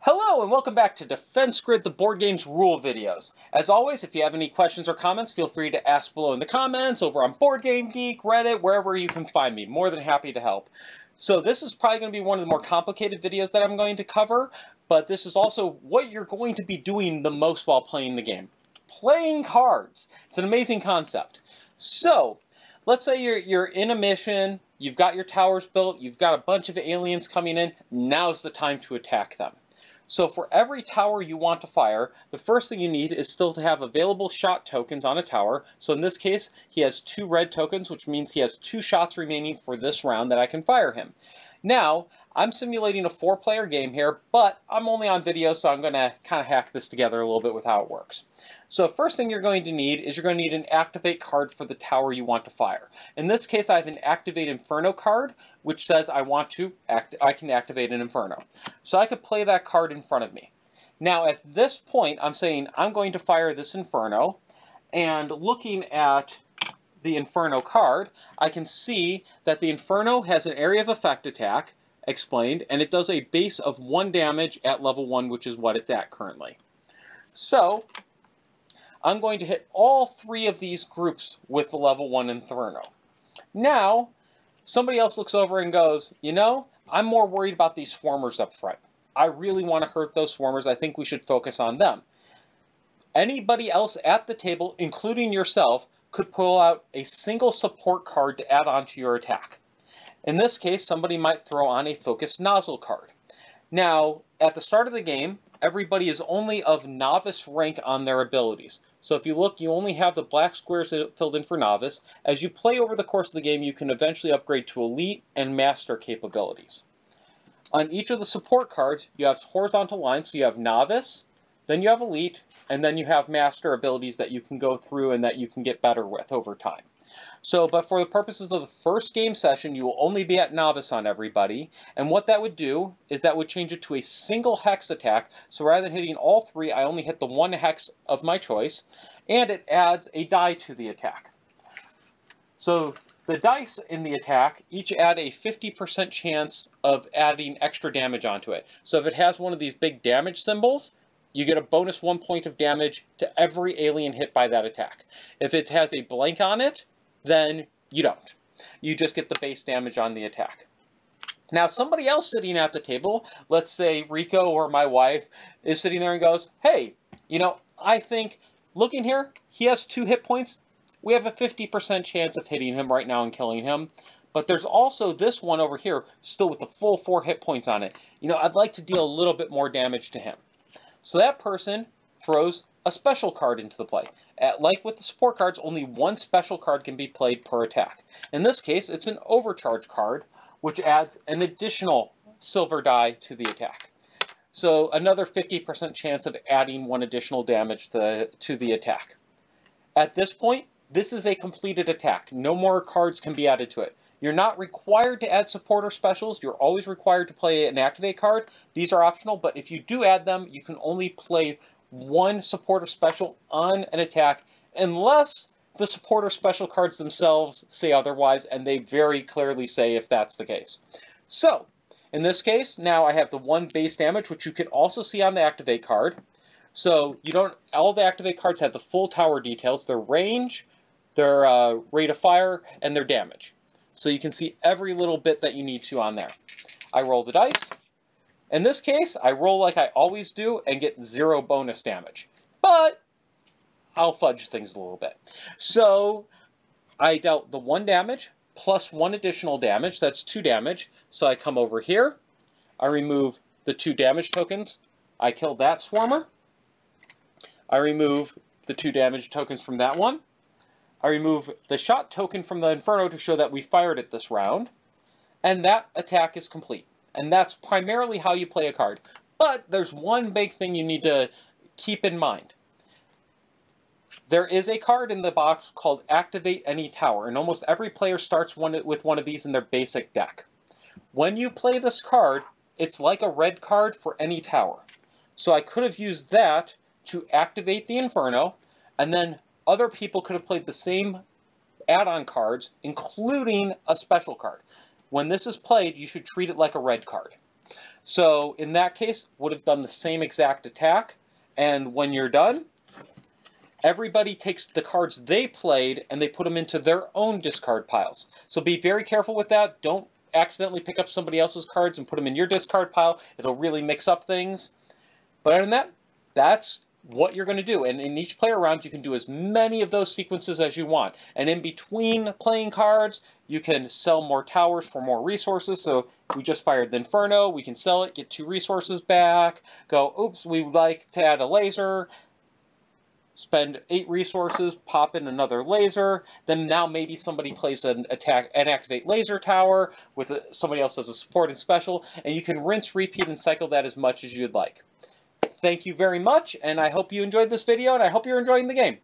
Hello and welcome back to Defense Grid, the board games rule videos. As always, if you have any questions or comments, feel free to ask below in the comments, over on Board Game Geek, Reddit, wherever you can find me. More than happy to help. So this is probably going to be one of the more complicated videos that I'm going to cover, but this is also what you're going to be doing the most while playing the game. Playing cards. It's an amazing concept. So, let's say you're in a mission, you've got your towers built, you've got a bunch of aliens coming in, now's the time to attack them. So for every tower you want to fire, the first thing you need is still to have available shot tokens on a tower. So in this case, he has 2 red tokens, which means he has 2 shots remaining for this round that I can fire him. Now, I'm simulating a 4-player game here, but I'm only on video, so I'm going to kind of hack this together a little bit with how it works. So first thing you're going to need is you're going to need an activate card for the tower you want to fire. In this case, I have an activate Inferno card, which says I can activate an Inferno. So I could play that card in front of me. Now at this point, I'm saying I'm going to fire this Inferno, and looking at the Inferno card, I can see that the Inferno has an area of effect attack, explained, and it does a base of 1 damage at level 1, which is what it's at currently. So, I'm going to hit all 3 of these groups with the level 1 Inferno. Now, somebody else looks over and goes, you know, I'm more worried about these swarmers up front. I really want to hurt those swarmers. I think we should focus on them. Anybody else at the table, including yourself, could pull out a single support card to add on to your attack. In this case, somebody might throw on a focused nozzle card. Now, at the start of the game, everybody is only of novice rank on their abilities. So if you look, you only have the black squares filled in for novice. As you play over the course of the game, you can eventually upgrade to elite and master capabilities. On each of the support cards, you have horizontal lines, so you have novice, then you have elite, and then you have master abilities that you can go through and that you can get better with over time. So, but for the purposes of the first game session, you will only be at novice on everybody, and what that would do is that would change it to a single hex attack, so rather than hitting all 3, I only hit the 1 hex of my choice, and it adds a die to the attack. So, the dice in the attack each add a 50% chance of adding extra damage onto it. So if it has one of these big damage symbols, you get a bonus 1 point of damage to every alien hit by that attack. If it has a blank on it, then you don't. You just get the base damage on the attack. Now, somebody else sitting at the table, let's say Rico or my wife, is sitting there and goes, hey, you know, I think, looking here, he has 2 hit points. We have a 50% chance of hitting him right now and killing him. But there's also this one over here, still with the full 4 hit points on it. You know, I'd like to deal a little bit more damage to him. So that person throws a special card into the play. Like with the support cards, only 1 special card can be played per attack. In this case, it's an overcharge card, which adds an additional silver die to the attack. So another 50% chance of adding 1 additional damage to the attack. At this point, this is a completed attack. No more cards can be added to it. You're not required to add support or specials. You're always required to play an activate card. These are optional, but if you do add them, you can only play 1 support or special on an attack unless the support or special cards themselves say otherwise, and they very clearly say if that's the case. So, in this case, now I have the 1 base damage, which you can also see on the activate card. So, all the activate cards have the full tower details, their range, their rate of fire, and their damage. So you can see every little bit that you need to on there. I roll the dice. In this case, I roll like I always do and get 0 bonus damage. But I'll fudge things a little bit. So I dealt the 1 damage plus 1 additional damage. That's 2 damage. So I come over here. I remove the 2 damage tokens. I kill that swarmer. I remove the 2 damage tokens from that one. I remove the shot token from the Inferno to show that we fired it this round, and that attack is complete. And that's primarily how you play a card. But there's one big thing you need to keep in mind. There is a card in the box called Activate Any Tower, and almost every player starts with one of these in their basic deck. When you play this card, it's like a red card for any tower. So I could have used that to activate the Inferno, and then other people could have played the same add-on cards, including a special card. When this is played, you should treat it like a red card. So in that case, would have done the same exact attack, and when you're done, everybody takes the cards they played and they put them into their own discard piles. So be very careful with that. Don't accidentally pick up somebody else's cards and put them in your discard pile. It'll really mix up things. But other than that, that's what you're going to do. And in each player round, you can do as many of those sequences as you want. And in between playing cards, you can sell more towers for more resources. So we just fired the Inferno. We can sell it, get 2 resources back, go, oops, we would like to add a laser, spend 8 resources, pop in another laser. Then now maybe somebody plays an activate laser tower with somebody else does a support and special. And you can rinse, repeat, and cycle that as much as you'd like. Thank you very much, and I hope you enjoyed this video, and I hope you're enjoying the game.